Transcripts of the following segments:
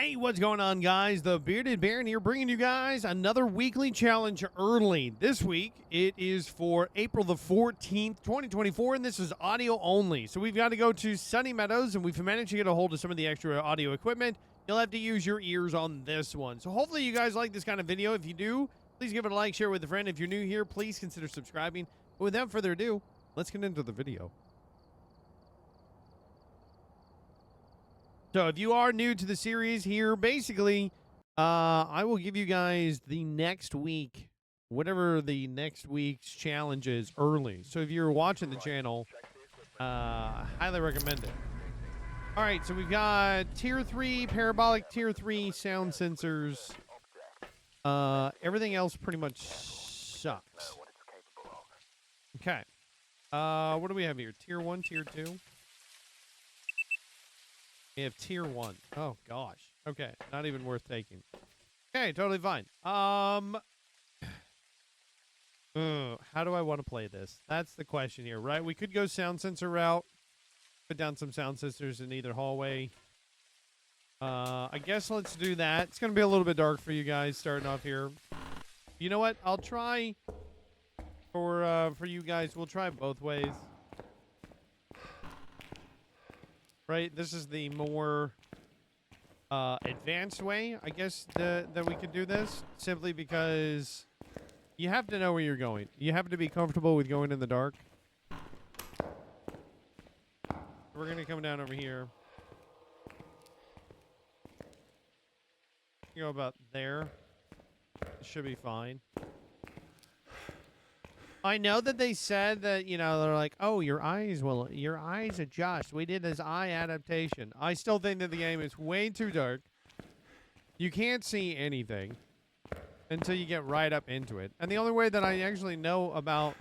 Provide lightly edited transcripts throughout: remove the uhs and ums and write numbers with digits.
Hey, what's going on, guys? The Bearded Baron here, bringing you guys another weekly challenge early. This week, it is for April the 14th, 2024, and this is audio only. So we've got to go to Sunny Meadows, and we've managed to get a hold of some of the extra audio equipment. You'll have to use your ears on this one. So hopefully you guys like this kind of video. If you do, please give it a like, share it with a friend. If you're new here, please consider subscribing. But without further ado, let's get into the video. So if you are new to the series here, basically, I will give you guys the next week, whatever the next week's challenge is, early. So if you're watching the channel, highly recommend it. All right, so we've got Tier 3, parabolic Tier 3 sound sensors. Everything else pretty much sucks. Okay. What do we have here? Tier 1, Tier 2? We have Tier 1. Oh, gosh. Okay, not even worth taking. Okay, totally fine. How do I want to play this? That's the question here, right? We could go sound sensor route. Put down some sound sensors in either hallway. I guess let's do that. It's going to be a little bit dark for you guys starting off here. You know what? I'll try for you guys. We'll try both ways. Right, this is the more advanced way, I guess, that we could do this. Simply because you have to know where you're going. You have to be comfortable with going in the dark. We're going to come down over here. You go about there. It should be fine. I know that they said that, you know, they're like, oh, your eyes adjust. We did this eye adaptation. I still think that the game is way too dark. You can't see anything until you get right up into it. And the only way that I actually know about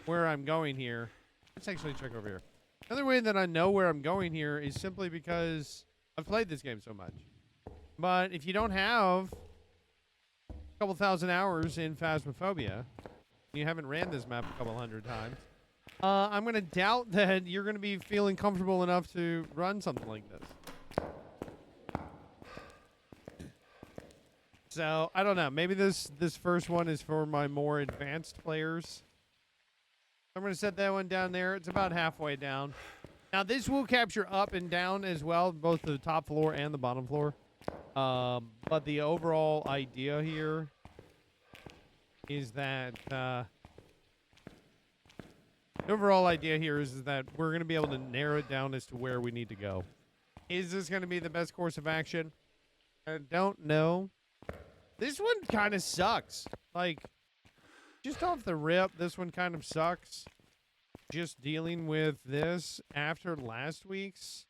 where I'm going here, let's actually check over here. The other way that I know where I'm going here is simply because I've played this game so much. But if you don't have a couple thousand hours in Phasmophobia, you haven't ran this map a couple hundred times, I'm going to doubt that you're going to be feeling comfortable enough to run something like this. So, I don't know. Maybe this first one is for my more advanced players. I'm going to set that one down there. It's about halfway down. Now, this will capture up and down as well, both the top floor and the bottom floor. But the overall idea here is that the overall idea here is that we're going to be able to narrow it down as to where we need to go. Is this going to be the best course of action? I don't know. This one kind of sucks. Like, just off the rip, this one kind of sucks. Just dealing with this after last week's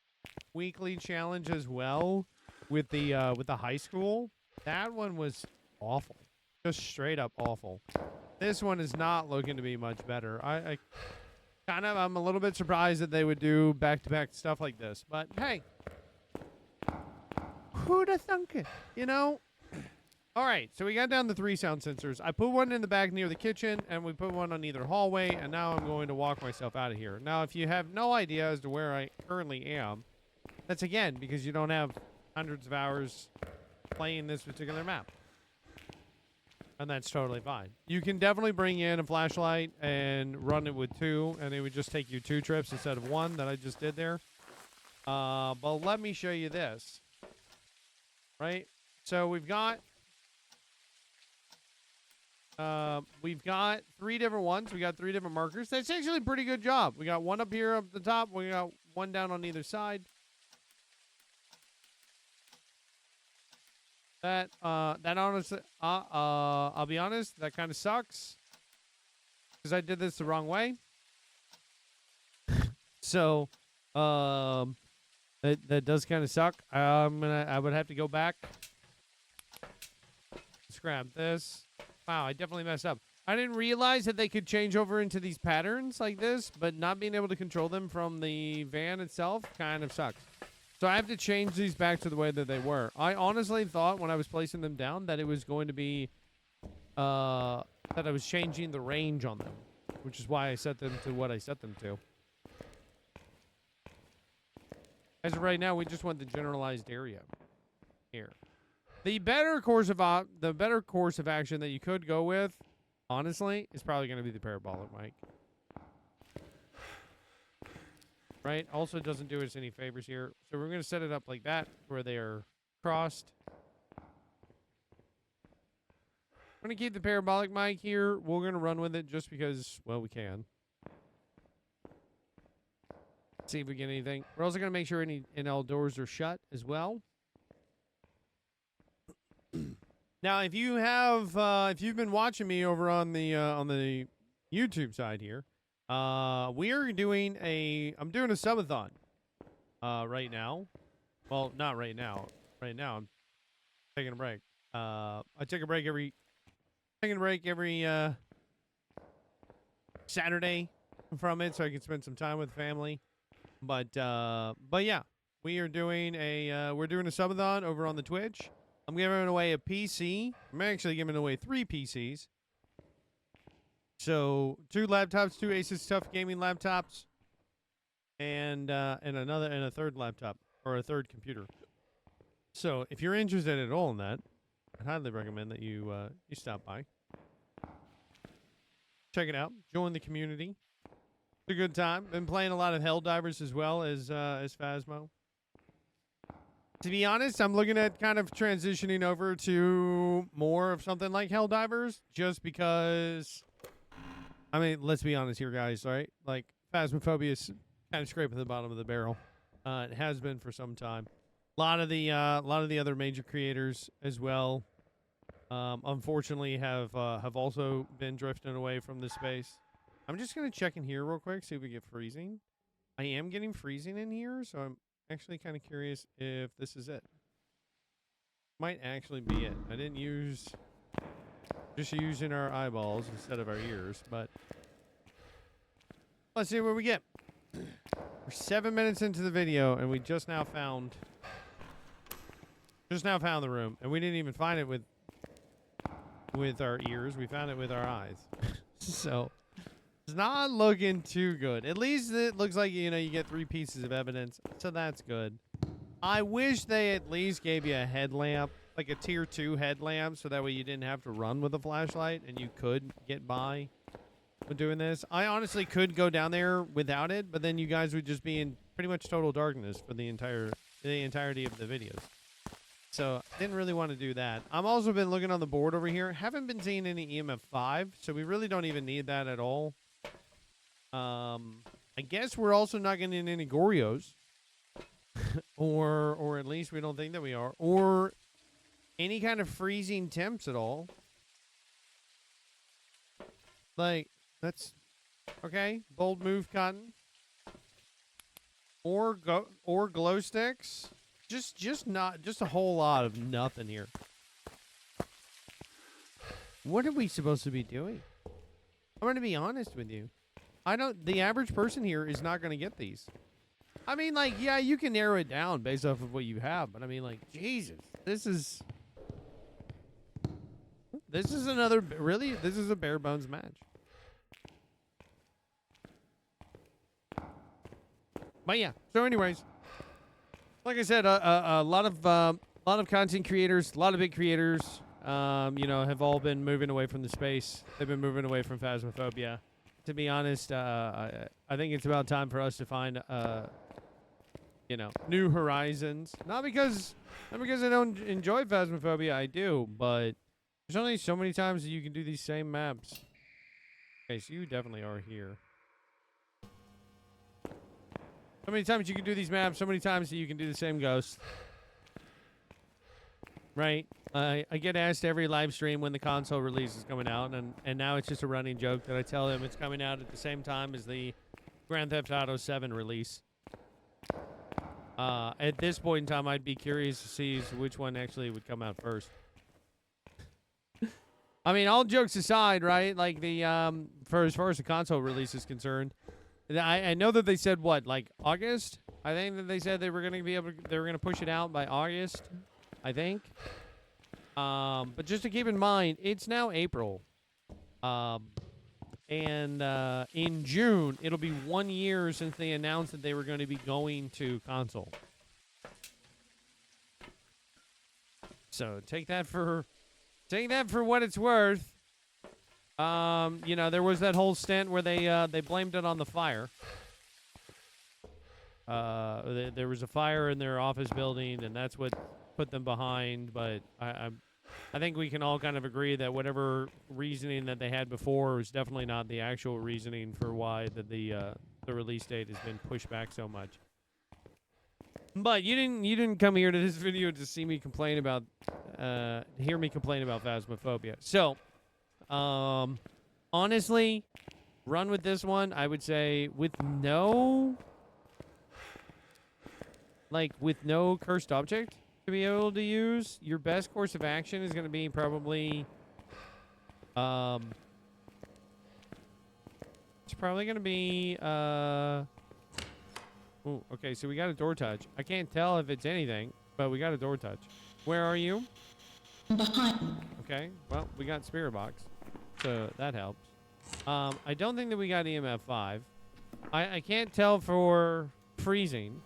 weekly challenge as well with the high school. That one was awful. Just straight up awful. This one is not looking to be much better. I'm a little bit surprised that they would do back-to-back stuff like this. But hey, who'd have thunk it? You know? All right, so we got down the 3 sound sensors. I put one in the back near the kitchen, and we put one on either hallway, and now I'm going to walk myself out of here. Now, if you have no idea as to where I currently am, that's again because you don't have hundreds of hours playing this particular map. And that's totally fine. You can definitely bring in a flashlight and run it with 2, and it would just take you 2 trips instead of 1 that I just did there. But let me show you this. Right? So we've got 3 different ones. We got 3 different markers. That's actually a pretty good job. We got 1 up here up the top. We got 1 down on either side. That honestly, I'll be honest, that kind of sucks because I did this the wrong way. So, that does kind of suck. I would have to go back. Let's grab this. Wow, I definitely messed up. I didn't realize that they could change over into these patterns like this, but not being able to control them from the van itself kind of sucks. So I have to change these back to the way that they were. I honestly thought when I was placing them down that it was going to be, that I was changing the range on them, which is why I set them to what I set them to. As of right now, we just want the generalized area. here. The better course of action that you could go with, honestly, is probably going to be the parabolic mic. Right? Also doesn't do us any favors here. So we're going to set it up like that, where they are crossed. I'm going to keep the parabolic mic here. We're going to run with it just because, well, we can. See if we get anything. We're also going to make sure any all doors are shut as well. Now, if you have, if you've been watching me over on the YouTube side here, we are doing I'm doing a subathon, right now. Well, not right now. Right now, I'm taking a break. I take a break every Saturday from it, so I can spend some time with family. But yeah, we're doing a subathon over on the Twitch. I'm giving away a PC. I'm actually giving away 3 PCs. So 2 laptops, 2 Asus Tough gaming laptops, and a third laptop or a third computer. So if you're interested at all in that, I highly recommend that you stop by, check it out, join the community. It's a good time. Been playing a lot of Helldivers as well as Phasmo. To be honest, I'm looking at kind of transitioning over to more of something like Helldivers, just because. I mean, let's be honest here, guys. All right, like Phasmophobia is kind of scraping the bottom of the barrel. It has been for some time. A lot of the other major creators as well, unfortunately, have also been drifting away from the space. I'm just gonna check in here real quick, see if we get freezing. I am getting freezing in here, so I'm actually kind of curious if this is it. Might actually be it. I didn't just using our eyeballs instead of our ears, but let's see where we get. We're 7 minutes into the video, and we just now found the room, and we didn't even find it with our ears. We found it with our eyes. So it's not looking too good. At least it looks like, you get 3 pieces of evidence, so that's good. I wish they at least gave you a headlamp, like a tier 2 headlamp, so that way you didn't have to run with a flashlight and you could get by with doing this. I honestly could go down there without it, but then you guys would just be in pretty much total darkness for the entirety of the videos. So I didn't really want to do that. I've also been looking on the board over here. Haven't been seeing any EMF 5, so we really don't even need that at all. I guess we're also not getting any Gorios. or at least we don't think that we are. Or any kind of freezing temps at all. Like, that's okay. Bold move, Cotton. Or glow sticks. Just a whole lot of nothing here. What are we supposed to be doing? I'm going to be honest with you. The average person here is not going to get these. I mean, like, yeah, you can narrow it down based off of what you have, but I mean, like, Jesus, this is another, really, this is a bare bones match. But yeah, so anyways, like I said, a lot of content creators, a lot of big creators, have all been moving away from the space. They've been moving away from Phasmophobia. To be honest, I think it's about time for us to find, new horizons. Not because I don't enjoy Phasmophobia, I do, but there's only so many times that you can do these same maps. Okay, so you definitely are here. So many times you can do these maps, so many times that you can do the same ghost. Right? I get asked every live stream when the console release is coming out, and now it's just a running joke that I tell them it's coming out at the same time as the Grand Theft Auto 7 release. At this point in time, I'd be curious to see which one actually would come out first. I mean, all jokes aside, right? Like for as far as the console release is concerned, I know that they said what, like August? I think that they said they were going to push it out by August, I think. But just to keep in mind, it's now April. And in June, it'll be 1 year since they announced that they were going to be going to console. So take that for what it's worth. You know, there was that whole stint where they blamed it on the fire. There was a fire in their office building, and that's what put them behind. But I think we can all kind of agree that whatever reasoning that they had before was definitely not the actual reasoning for why the release date has been pushed back so much. But you didn't come here to this video to see me complain about hear me complain about Phasmophobia. So, honestly, run with this one. I would say with no cursed object to be able to use, your best course of action is going to be probably it's probably going to be ooh, okay, so we got a door touch. I can't tell if it's anything, but we got a door touch. Where are you? Behind. Okay, well, we got Spirit Box, so that helps. I don't think that we got EMF 5. I can't tell for freezing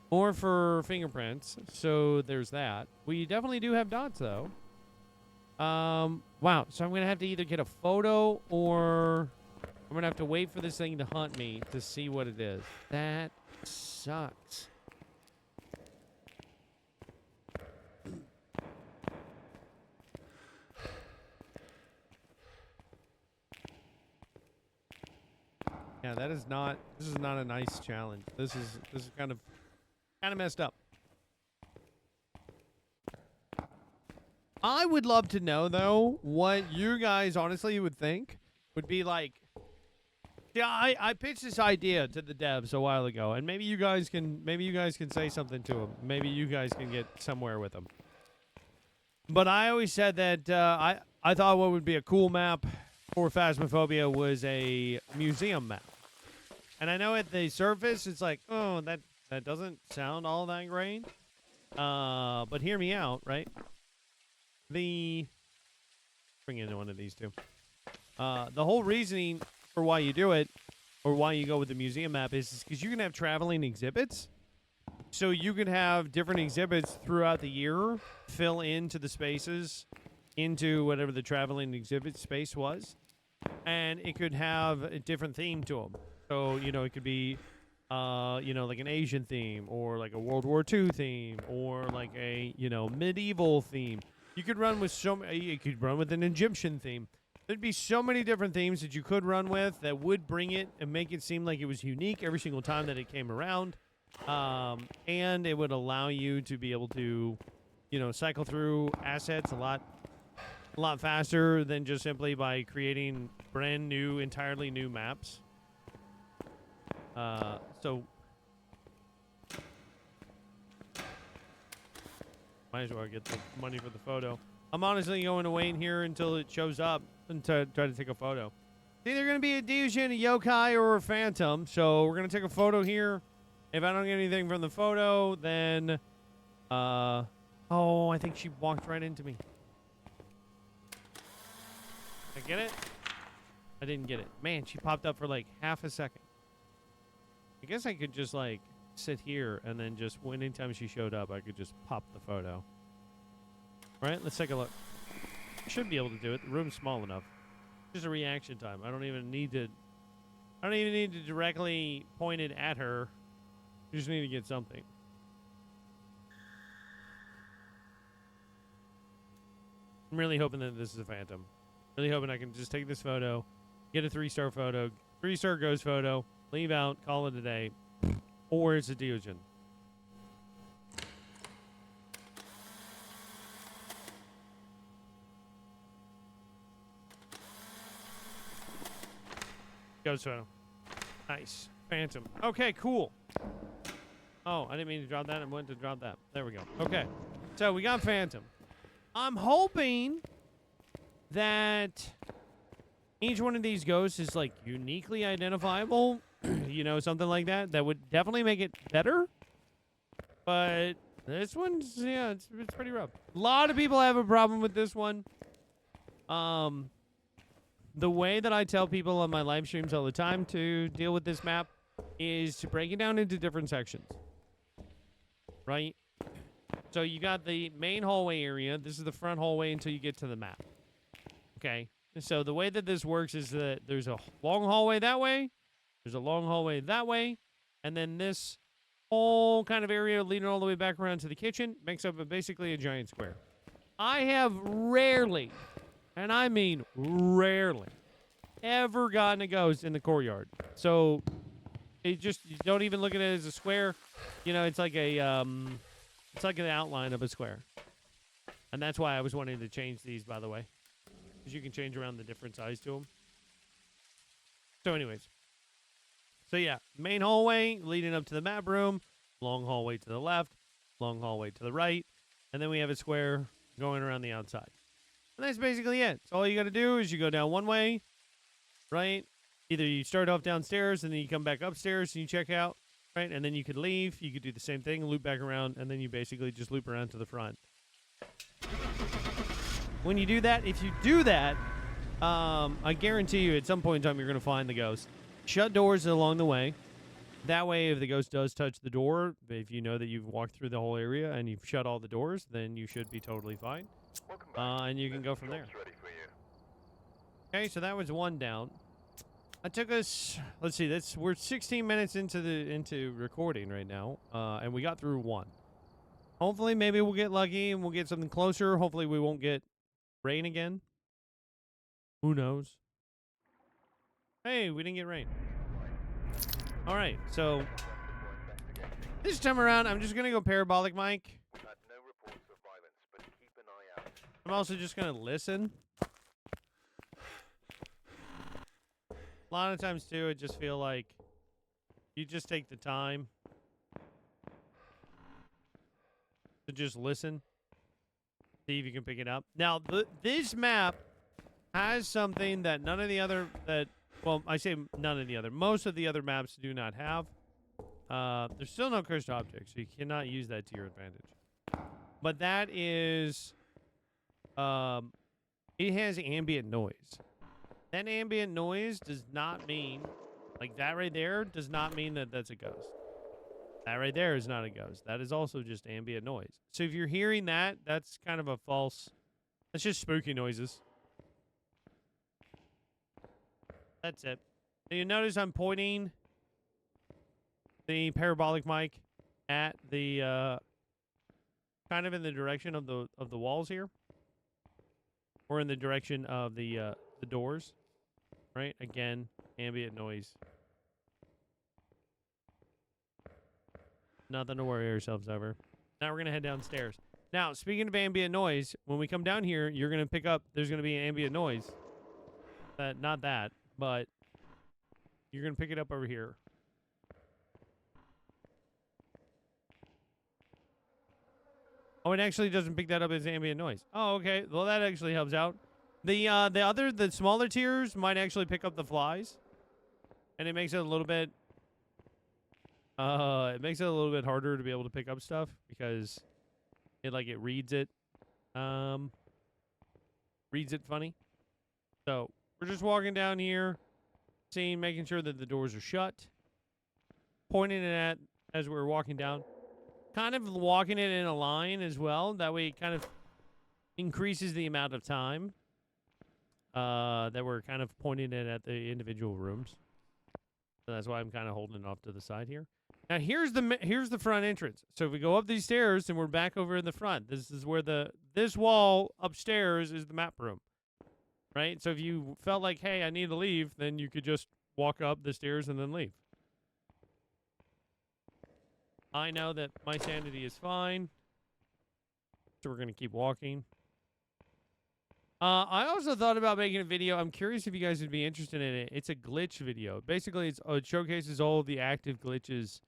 or for fingerprints, so there's that. We definitely do have dots, though. Wow, so I'm going to have to either get a photo or I'm going to have to wait for this thing to hunt me to see what it is. That sucks. Yeah, this is not a nice challenge. This is kind of messed up. I would love to know though what you guys honestly would think would be like. Yeah, I pitched this idea to the devs a while ago, and maybe you guys can say something to them. Maybe you guys can get somewhere with them. But I always said that I thought what would be a cool map for Phasmophobia was a museum map. And I know at the surface it's like, oh, that doesn't sound all that great. But hear me out, right? Bring in one of these two. The whole reasoning for why you do it, or why you go with the museum map, is because you can have traveling exhibits. So you can have different exhibits throughout the year fill into the spaces, into whatever the traveling exhibit space was. And it could have a different theme to them. So, you know, it could be, you know, like an Asian theme, or like a World War II theme, or like a, you know, medieval theme. You could run with you could run with an Egyptian theme. There'd be so many different themes that you could run with that would bring it and make it seem like it was unique every single time that it came around. And it would allow you to be able to, you know, cycle through assets a lot faster than just simply by creating brand new, entirely new maps. So might as well get the money for the photo. I'm honestly going to wait here until it shows up and to try to take a photo. It's either going to be a Deushin, a Yokai, or a Phantom. So we're going to take a photo here. If I don't get anything from the photo, then oh, I think she walked right into me. Did I get it? I didn't get it. Man, she popped up for like half a second. I guess I could just like sit here and then just anytime she showed up, I could just pop the photo. All right, let's take a look. Should be able to do it. The room's small enough. Just a reaction time. I don't even need to directly point it at her. You just need to get something. I'm really hoping that this is a Phantom. Really hoping I can just take this photo, get a 3-star photo, 3-star ghost photo, leave out, call it a day, or it's a Deushin. Ghost photo. Nice. Phantom. Okay, cool. Oh, I didn't mean to drop that. I wanted to drop that. There we go. Okay. So we got Phantom. I'm hoping that each one of these ghosts is like uniquely identifiable. You know, something like that. That would definitely make it better. But this one's, yeah, it's pretty rough. A lot of people have a problem with this one. The way that I tell people on my live streams all the time to deal with this map is to break it down into different sections. Right? So you got the main hallway area. This is the front hallway until you get to the map. Okay. So the way that this works is that there's a long hallway that way. There's a long hallway that way. And then this whole kind of area leading all the way back around to the kitchen makes up basically a giant square. I have rarely, and I mean rarely, ever gotten a ghost in the courtyard. So you don't even look at it as a square. You know, it's like an outline of a square. And that's why I was wanting to change these, by the way. Because you can change around the different size to them. So anyways. So yeah, main hallway leading up to the map room. Long hallway to the left. Long hallway to the right. And then we have a square going around the outside. And that's basically it. So all you got to do is you go down one way, right? Either you start off downstairs and then you come back upstairs and you check out, right? And then you could leave. You could do the same thing, loop back around, and then you basically just loop around to the front. When you do that, if you do that, I guarantee you at some point in time you're going to find the ghost. Shut doors along the way. That way, if the ghost does touch the door, if you know that you've walked through the whole area and you've shut all the doors, then you should be totally fine. And you can go from there. Okay, so that was one down. That took us, let's see, we're 16 minutes into recording right now, and we got through one. Hopefully, maybe we'll get lucky and we'll get something closer. Hopefully, we won't get rain again. Who knows? Hey, we didn't get rain. All right, so this time around, I'm just going to go parabolic mic. I'm also just going to listen. A lot of times, too, I just feel like you just take the time to just listen. See if you can pick it up. Now, this map has something that none of the other... Well, I say none of the other. Most of the other maps do not have. There's still no cursed objects, so you cannot use that to your advantage. But that is... it has ambient noise. That ambient noise does not mean... Like, that right there does not mean that that's a ghost. That right there is not a ghost. That is also just ambient noise. So if you're hearing that, that's kind of a false... That's just spooky noises. That's it. So you notice I'm pointing the parabolic mic at the kind of in the direction of the walls here, or in the direction of the doors, right? Again, ambient noise. Nothing to worry ourselves over. Now we're gonna head downstairs. Now, speaking of ambient noise, when we come down here, you're gonna pick up. There's gonna be an ambient noise. Not that. But you're going to pick it up over here. Oh, it actually doesn't pick that up as ambient noise. Oh, okay. Well, that actually helps out. The smaller tiers might actually pick up the flies. And it makes it a little bit... harder to be able to pick up stuff because it reads it. Reads it funny. So... We're just walking down here, making sure that the doors are shut, pointing it at as we're walking down, kind of walking it in a line as well. That way it kind of increases the amount of time that we're kind of pointing it at the individual rooms. So that's why I'm kind of holding it off to the side here. Now here's the front entrance. So if we go up these stairs and we're back over in the front, this is where this wall upstairs is the map room. Right? So if you felt like, hey, I need to leave, then you could just walk up the stairs and then leave. I know that my sanity is fine. So we're going to keep walking. I also thought about making a video. I'm curious if you guys would be interested in it. It's a glitch video. Basically, it showcases all of the active glitches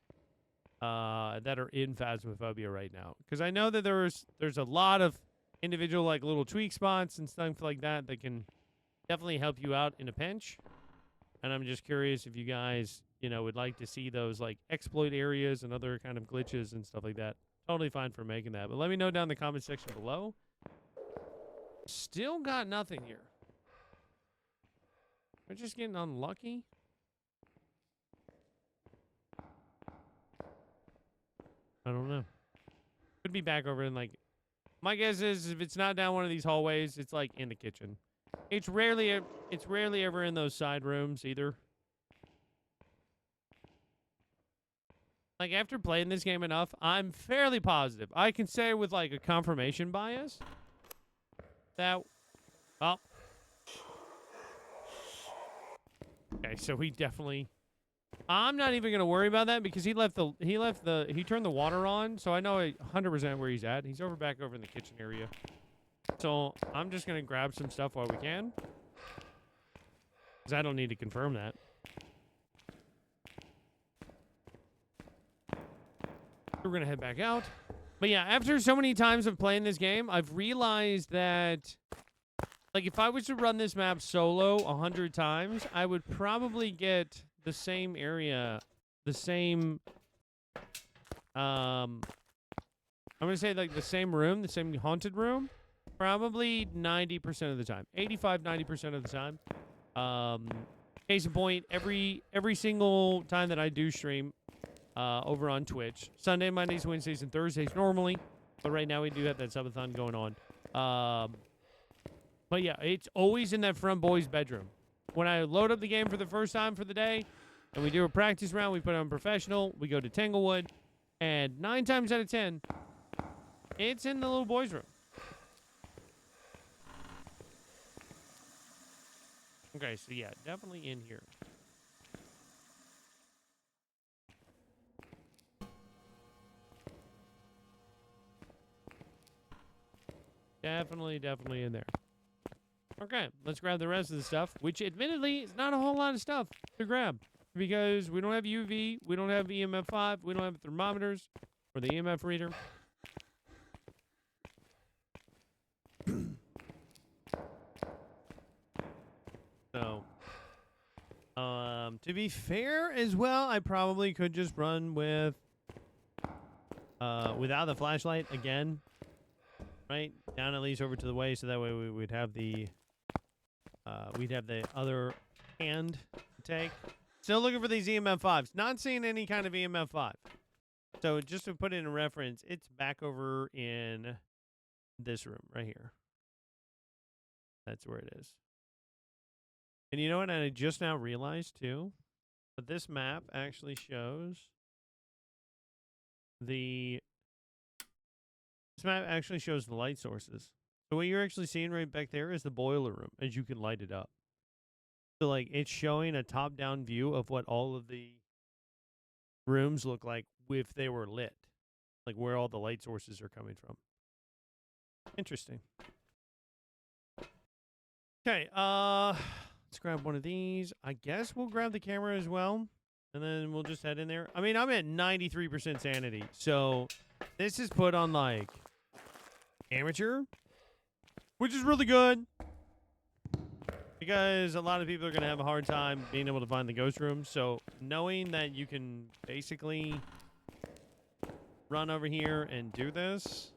that are in Phasmophobia right now. Because I know that there's a lot of individual little tweak spots and stuff like that can definitely help you out in a pinch. And I'm just curious if you guys, would like to see those exploit areas and other kind of glitches and stuff like that. Totally fine for making that. But let me know down in the comment section below. Still got nothing here. We're just getting unlucky. I don't know. should be back over in, like, my guess is if it's not down one of these hallways, it's, like, in the kitchen. It's rarely ever in those side rooms either. Like, after playing this game enough, I'm fairly positive. I can say with, like, a confirmation bias that, well, okay, so he definitely, I'm not even going to worry about that because he turned the water on, so I know 100% where he's at. He's back over in the kitchen area. So I'm just going to grab some stuff while we can because I don't need to confirm that. We're going to head back out. But yeah, after so many times of playing this game, I've realized that, like, if I was to run this map solo 100 times, I would probably get the same area, the same, I'm going to say, like, the same room, the same haunted room, probably 90% of the time. 85-90% of the time. Case in point, every single time that I do stream, over on Twitch. Sunday, Mondays, Wednesdays, and Thursdays normally. But right now we do have that subathon going on. But yeah, it's always in that front boys' bedroom. When I load up the game for the first time for the day, and we do a practice round, we put on professional, we go to Tanglewood, and 9 times out of 10, it's in the little boys' room. Okay, so yeah, definitely in here. Definitely in there. Okay, let's grab the rest of the stuff, which admittedly is not a whole lot of stuff to grab because we don't have UV, we don't have EMF 5, we don't have thermometers or the EMF reader. So, to be fair as well, I probably could just run with, without the flashlight again. Right down at least over to the way, so that way we would have the other hand to take. Still looking for these EMF 5s. Not seeing any kind of EMF 5. So just to put it in reference, it's back over in this room right here. That's where it is. And you know what? I just now realized too that this map actually shows the. This map actually shows the light sources. So what you're actually seeing right back there is the boiler room, as you can light it up. So, like, it's showing a top-down view of what all of the rooms look like if they were lit. Like, where all the light sources are coming from. Interesting. Okay, let's grab one of these. I guess we'll grab the camera as well. And then we'll just head in there. I mean, I'm at 93% sanity. So, this is put on, like, amateur, which is really good. Because a lot of people are going to have a hard time being able to find the ghost room. So, knowing that you can basically run over here and do this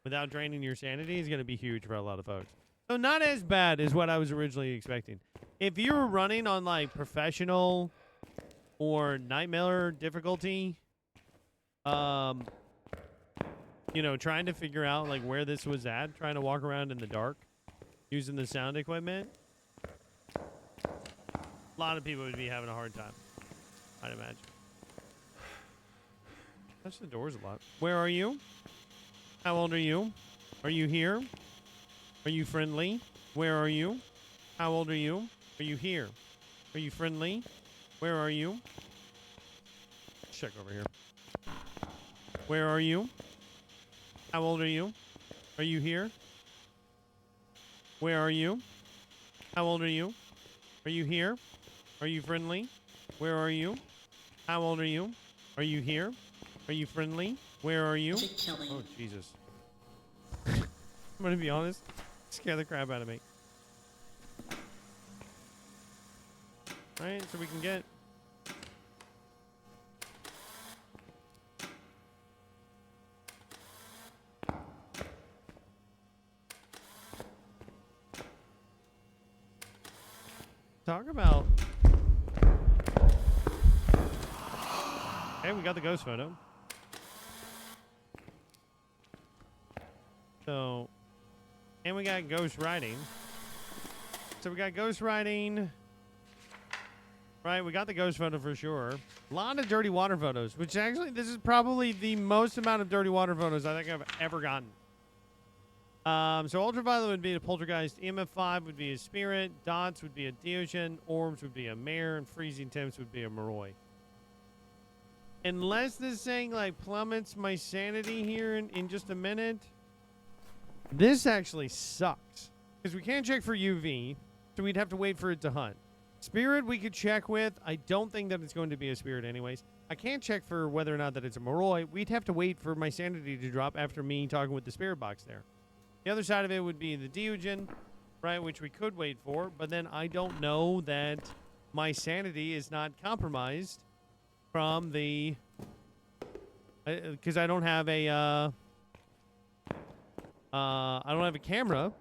without draining your sanity is going to be huge for a lot of folks. So, not as bad as what I was originally expecting. If you were running on, like, professional or nightmare difficulty, you know, trying to figure out, like, where this was at, trying to walk around in the dark, using the sound equipment, a lot of people would be having a hard time, I'd imagine. Touch the doors a lot. Where are you? How old are you? Are you here? Are you friendly? Where are you? How old are you? Are you here? Are you friendly? Where are you? Check over here. Where are you? How old are you? Are you here? Where are you? How old are you? Are you here? Are you friendly? Where are you? How old are you? Are you here? Are you friendly? Where are you? Oh, Jesus. I'm gonna be honest. Scare the crap out of me. Alright, so we can get... Talk about... Hey, we got the ghost photo. So, and we got ghost writing. So we got ghost writing. Right, we got the ghost photo for sure. A lot of dirty water photos, which actually, this is probably the most amount of dirty water photos I think I've ever gotten. So ultraviolet would be a poltergeist, EMF5 would be a spirit, dots would be a deogen, orbs would be a mare, and freezing temps would be a Moroi. Unless this thing like plummets my sanity here in just a minute, this actually sucks. Because we can't check for UV, so we'd have to wait for it to hunt. Spirit we could check with. I don't think that it's going to be a spirit anyways. I can't check for whether or not that it's a Moroi. We'd have to wait for my sanity to drop after me talking with the spirit box there. The other side of it would be the deogen, right, which we could wait for, but then I don't know that my sanity is not compromised from the... Because I don't have a... I don't have a camera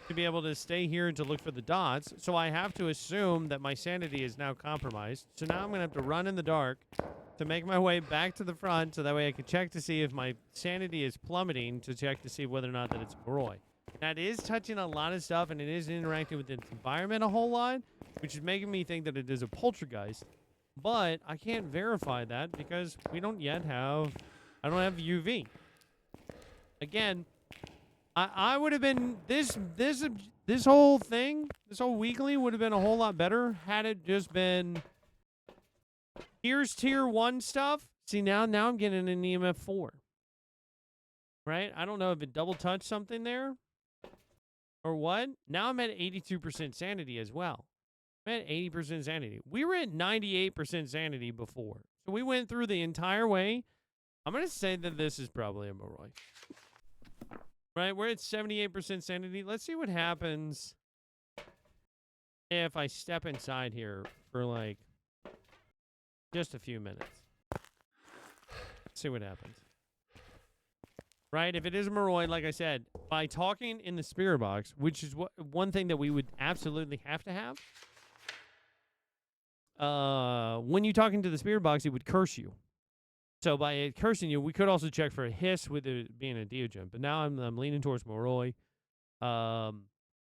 to be able to stay here and to look for the dots, so I have to assume that my sanity is now compromised. So now I'm going to have to run in the dark to make my way back to the front, so that way I can check to see if my sanity is plummeting, to check to see whether or not that it's a Moroi. That is touching a lot of stuff, and it is interacting with its environment a whole lot, which is making me think that it is a poltergeist. But I can't verify that because we don't yet have... I don't have UV. Again... I would have been this whole thing, this whole weekly would have been a whole lot better had it just been here's tier 1 stuff. See, now I'm getting an EMF 4. Right? I don't know if it double touched something there or what. Now I'm at 82% sanity as well. I'm at 80% sanity. We were at 98% sanity before. So we went through the entire way. I'm going to say that this is probably a Moroi. Right, we're at 78% sanity. Let's see what happens if I step inside here for, like, just a few minutes. Let's see what happens. Right, if it is a Moroi, like I said, by talking in the spirit box, which is one thing that we would absolutely have to have, when you're talking to the spirit box, it would curse you. So by it cursing you, we could also check for a hiss with it being a deogen. But now I'm leaning towards Moroi. So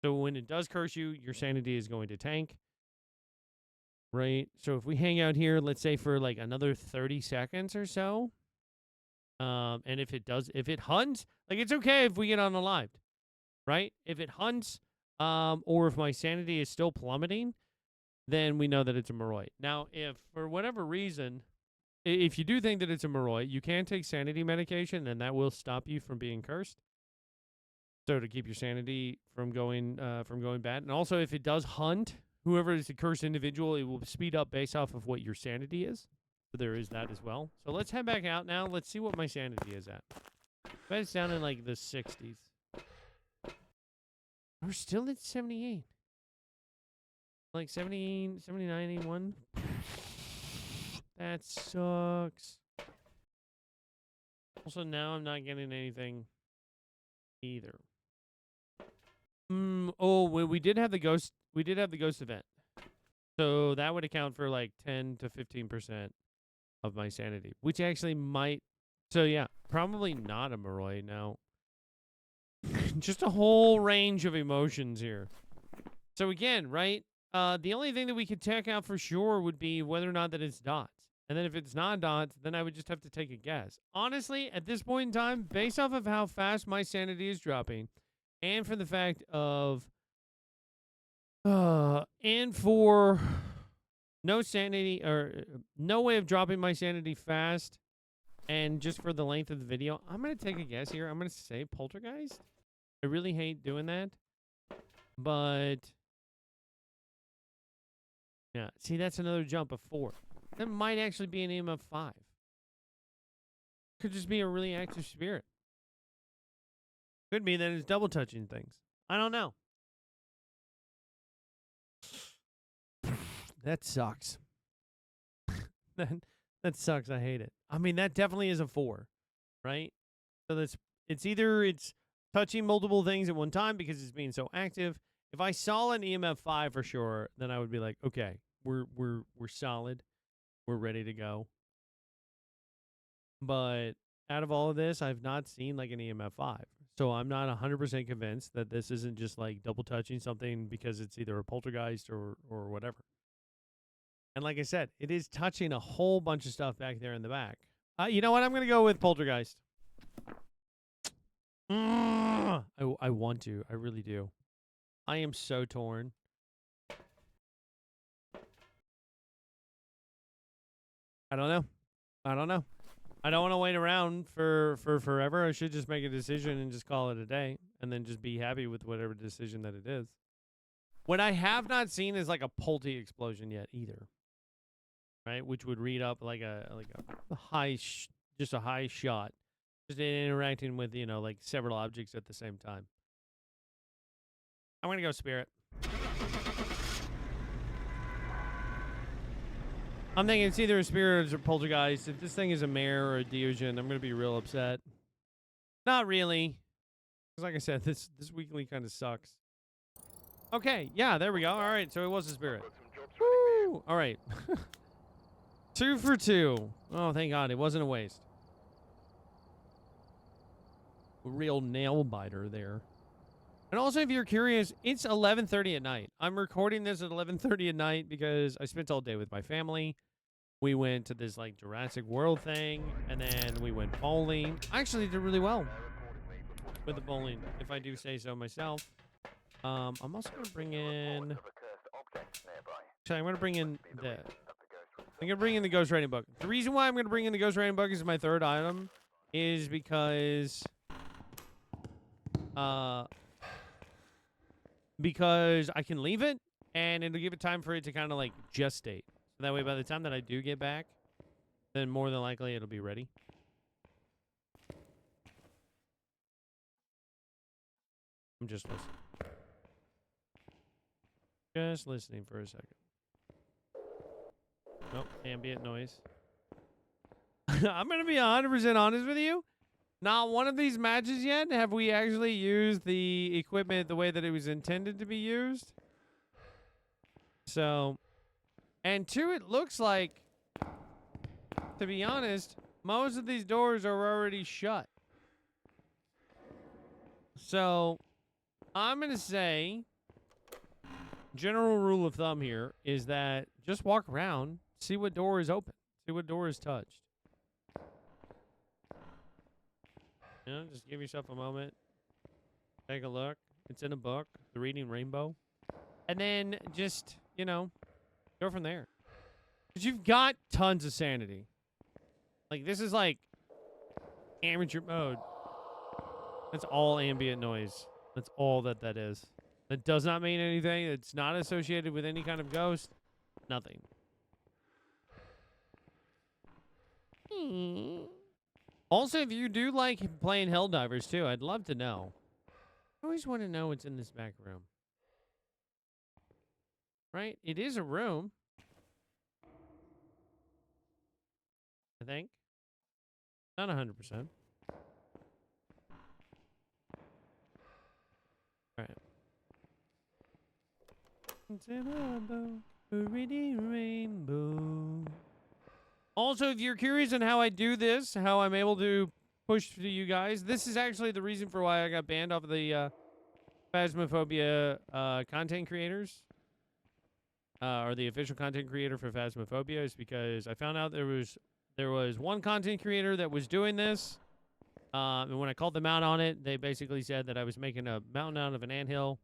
when it does curse you, your sanity is going to tank. Right? So if we hang out here, let's say for like another 30 seconds or so. And if it hunts, like it's okay if we get unalived. Right? If it hunts, or if my sanity is still plummeting, then we know that it's a Moroi. Now, if for whatever reason... If you do think that it's a Moroi, you can take sanity medication, and that will stop you from being cursed. So to keep your sanity from going bad. And also, if it does hunt, whoever is the cursed individual, it will speed up based off of what your sanity is. So there is that as well. So let's head back out now. Let's see what my sanity is at. Bet it's down in like the 60s. We're still at 78. Like 78, 79, 81. That sucks. Also, now I'm not getting anything either. Oh, we did have the ghost. We did have the ghost event, so that would account for like 10 to 15% of my sanity, which actually might. So yeah, probably not a Moroi now. Just a whole range of emotions here. So again, right? The only thing that we could check out for sure would be whether or not that it's dots. And then if it's not dots, then I would just have to take a guess. Honestly, at this point in time, based off of how fast my sanity is dropping, and for the fact of, and for no sanity, or no way of dropping my sanity fast, and just for the length of the video, I'm going to take a guess here. I'm going to say poltergeist. I really hate doing that. But, yeah, see, that's another jump of 4. That might actually be an EMF 5. Could just be a really active spirit. Could be that it's double touching things. I don't know. That sucks. that sucks. I hate it. I mean, that definitely is a 4, right? So it's either it's touching multiple things at one time because it's being so active. If I saw an EMF 5 for sure, then I would be like, okay, we're solid. We're ready to go. But out of all of this, I've not seen like an EMF 5. So I'm not 100% convinced that this isn't just like double touching something because it's either a poltergeist or whatever. And like I said, it is touching a whole bunch of stuff back there in the back. You know what? I'm going to go with poltergeist. I want to. I really do. I am so torn. I don't know. I don't know. I don't want to wait around for forever. I should just make a decision and just call it a day and then just be happy with whatever decision that it is. What I have not seen is like a Pulte explosion yet either. Right? Which would read up like a high just a high shot. Just interacting with, you know, like several objects at the same time. I'm going to go spirit. I'm thinking it's either a spirit or a poltergeist. If this thing is a mare or a delusion, I'm going to be real upset. Not really. Because like I said, this weekly kind of sucks. Okay, yeah, there we go. All right, so it was a spirit. Woo! All right. 2 for 2. Oh, thank God. It wasn't a waste. A real nail biter there. And also, if you're curious, it's 11:30 at night. I'm recording this at 11:30 at night because I spent all day with my family. We went to this, like, Jurassic World thing, and then we went bowling. I actually did really well with the bowling, if I do say so myself. I'm also going to bring in... Actually, I'm going to bring in the... I'm going to bring in the ghost writing book. The reason why I'm going to bring in the ghost writing book as my third item is because... because I can leave it, and it'll give it time for it to kind of, like, gestate. So that way, by the time that I do get back, then more than likely it'll be ready. I'm just listening. Just listening for a second. Nope, ambient noise. I'm going to be 100% honest with you. Not one of these matches yet have we actually used the equipment the way that it was intended to be used. So, and 2, it looks like, to be honest, most of these doors are already shut. So, I'm going to say, general rule of thumb here is that just walk around, see what door is open, see what door is touched. You know, just give yourself a moment. Take a look. It's in a book, The Reading Rainbow. And then just, you know, go from there. Because you've got tons of sanity. Like, this is like amateur mode. That's all ambient noise. That's all that is. That does not mean anything. It's not associated with any kind of ghost. Nothing. Also, if you do like playing Helldivers, too, I'd love to know. I always want to know what's in this back room. Right? It is a room. I think. Not 100%. Alright. Rainbow. Also, if you're curious on how I do this, how I'm able to push to you guys, this is actually the reason for why I got banned off of the Phasmophobia content creators. Or the official content creator for Phasmophobia, is because I found out there was one content creator that was doing this. And when I called them out on it, they basically said that I was making a mountain out of an anthill.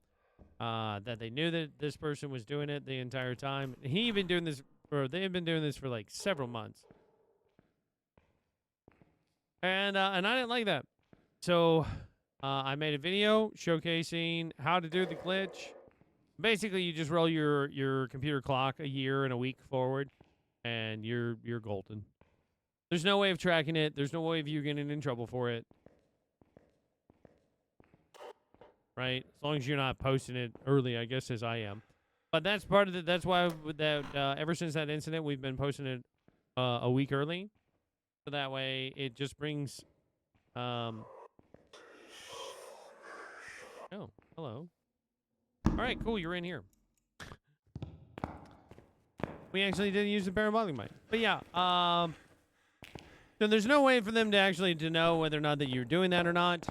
That they knew that this person was doing it the entire time. They've been doing this for like several months. And I didn't like that. So I made a video showcasing how to do the glitch. Basically, you just roll your computer clock a year and a week forward, and you're golden. There's no way of tracking it. There's no way of you getting in trouble for it. Right? As long as you're not posting it early, I guess, as I am. But that's part of it. That's why ever since that incident, we've been posting it a week early. So that way, it just brings... Oh, hello. All right, cool. You're in here. We actually didn't use the parabolic mic. But yeah, so there's no way for them to actually know whether or not that you're doing that or not.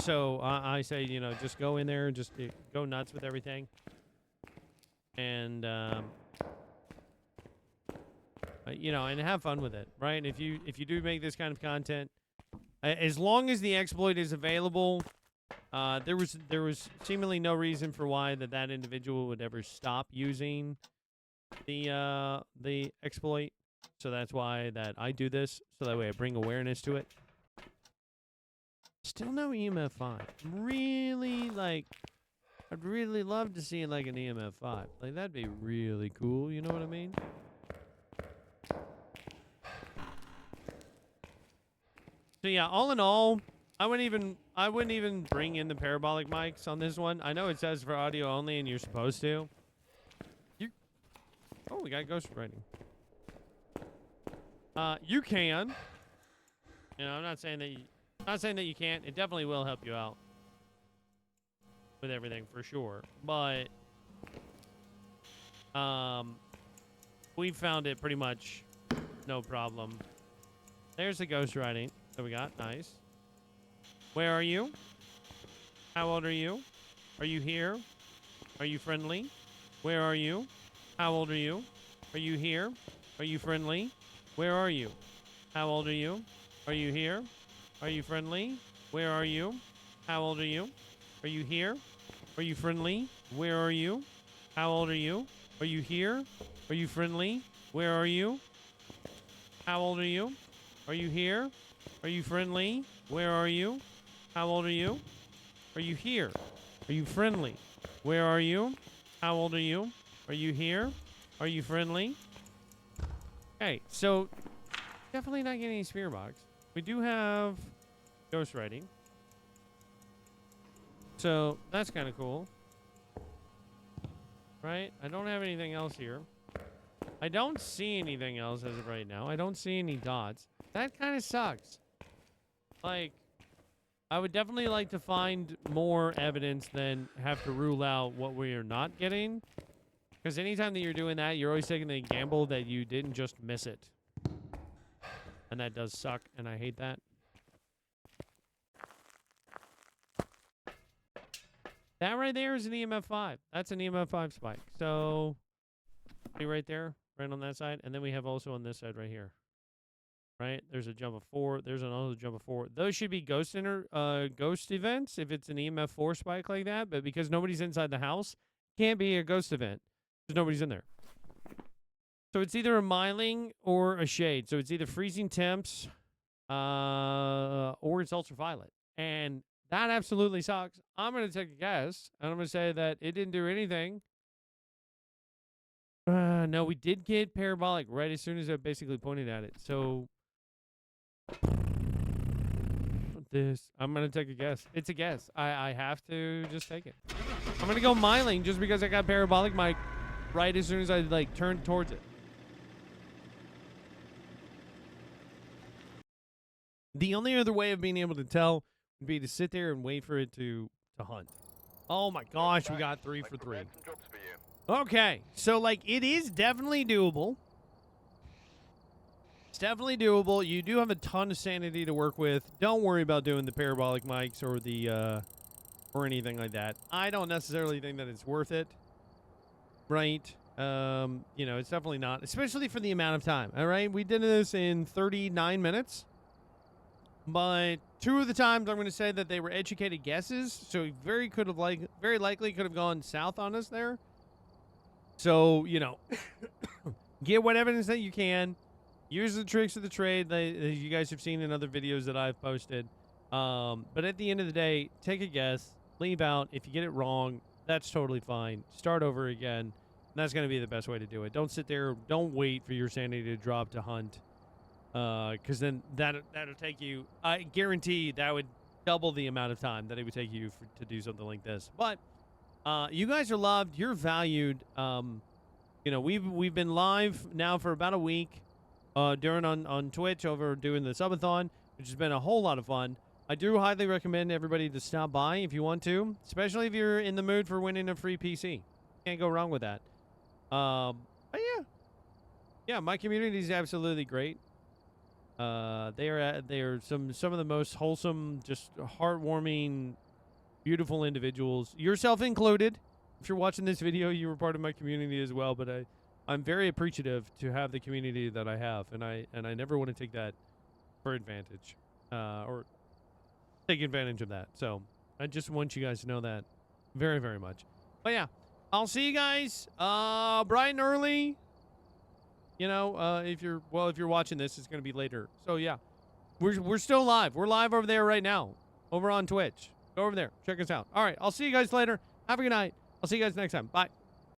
So I say, you know, just go in there and just go nuts with everything. And, you know, and have fun with it, right? If you do make this kind of content, as long as the exploit is available, there was seemingly no reason for why that individual would ever stop using the exploit. So that's why that I do this, so that way I bring awareness to it. Still no EMF 5. Really, like, I'd really love to see like an EMF 5. Like, that'd be really cool, you know what I mean? So yeah, all in all, I wouldn't even bring in the parabolic mics on this one. I know it says for audio only and you're supposed to. Oh, we got ghost writing. You can. You know, I'm not saying that you can't. It definitely will help you out with everything for sure. But we found it pretty much no problem. There's the ghost writing that we got. Nice. Where are you? How old are you? Are you here? Are you friendly? Where are you? How old are you? Are you here? Are you friendly? Where are you? How old are you? Are you here? Are you friendly? Where are you? How old are you? Are you here? Are you friendly? Where are you? How old are you? Are you here? Are you friendly? Where are you? How old are you? Are you here? Are you friendly? Where are you? How old are you? Are you here? Are you friendly? Where are you? How old are you? Are you here? Are you friendly? Okay, so definitely not getting any spear box. We do have ghost writing. So that's kind of cool. Right? I don't have anything else here. I don't see anything else as of right now. I don't see any dots. That kind of sucks. Like, I would definitely like to find more evidence than have to rule out what we are not getting. Because anytime that you're doing that, you're always taking the gamble that you didn't just miss it. And that does suck, and I hate that. That right there is an EMF 5. That's an EMF 5 spike. So, right there, right on that side. And then we have also on this side right here. Right? There's a jump of 4. There's another jump of 4. Those should be ghost events if it's an EMF 4 spike like that. But because nobody's inside the house, can't be a ghost event. Because nobody's in there. So it's either a miling or a shade. So it's either freezing temps or it's ultraviolet. And that absolutely sucks. I'm going to take a guess. And I'm going to say that it didn't do anything. No, we did get parabolic right as soon as I basically pointed at it. So I'm going to take a guess. It's a guess. I have to just take it. I'm going to go miling just because I got parabolic mic right as soon as I like turned towards it. The only other way of being able to tell would be to sit there and wait for it to hunt. Oh my gosh, we got 3 for 3. Okay, so like it is definitely doable. It's definitely doable. You do have a ton of sanity to work with. Don't worry about doing the parabolic mics or the or anything like that. I don't necessarily think that it's worth it. Right? You know, it's definitely not, especially for the amount of time. All right, we did this in 39 minutes. But 2 of the times I'm going to say that they were educated guesses, so he very likely could have gone south on us there. So, you know, get what evidence that you can. Use the tricks of the trade that you guys have seen in other videos that I've posted. But at the end of the day, take a guess, leave out. If you get it wrong, that's totally fine. Start over again. And that's going to be the best way to do it. Don't sit there. Don't wait for your sanity to drop to hunt. Because then that'll take you, I guarantee that would double the amount of time that it would take you to do something like this. But you guys are loved. You're valued. You know, we've been live now for about a week during on Twitch over doing the subathon, which has been a whole lot of fun. I do highly recommend everybody to stop by if you want to, especially if you're in the mood for winning a free PC. Can't go wrong with that. But yeah, my community is absolutely great. They are some of the most wholesome, just heartwarming, beautiful individuals, yourself included. If you're watching this video, you were part of my community as well. But I'm very appreciative to have the community that I have, and I never want to take that for advantage, or take advantage of that. So I just want you guys to know that very, very much. But yeah, I'll see you guys bright and early. You know, if you're watching this, it's gonna be later. So yeah, we're still live. We're live over there right now, over on Twitch. Go over there, check us out. All right, I'll see you guys later. Have a good night. I'll see you guys next time. Bye.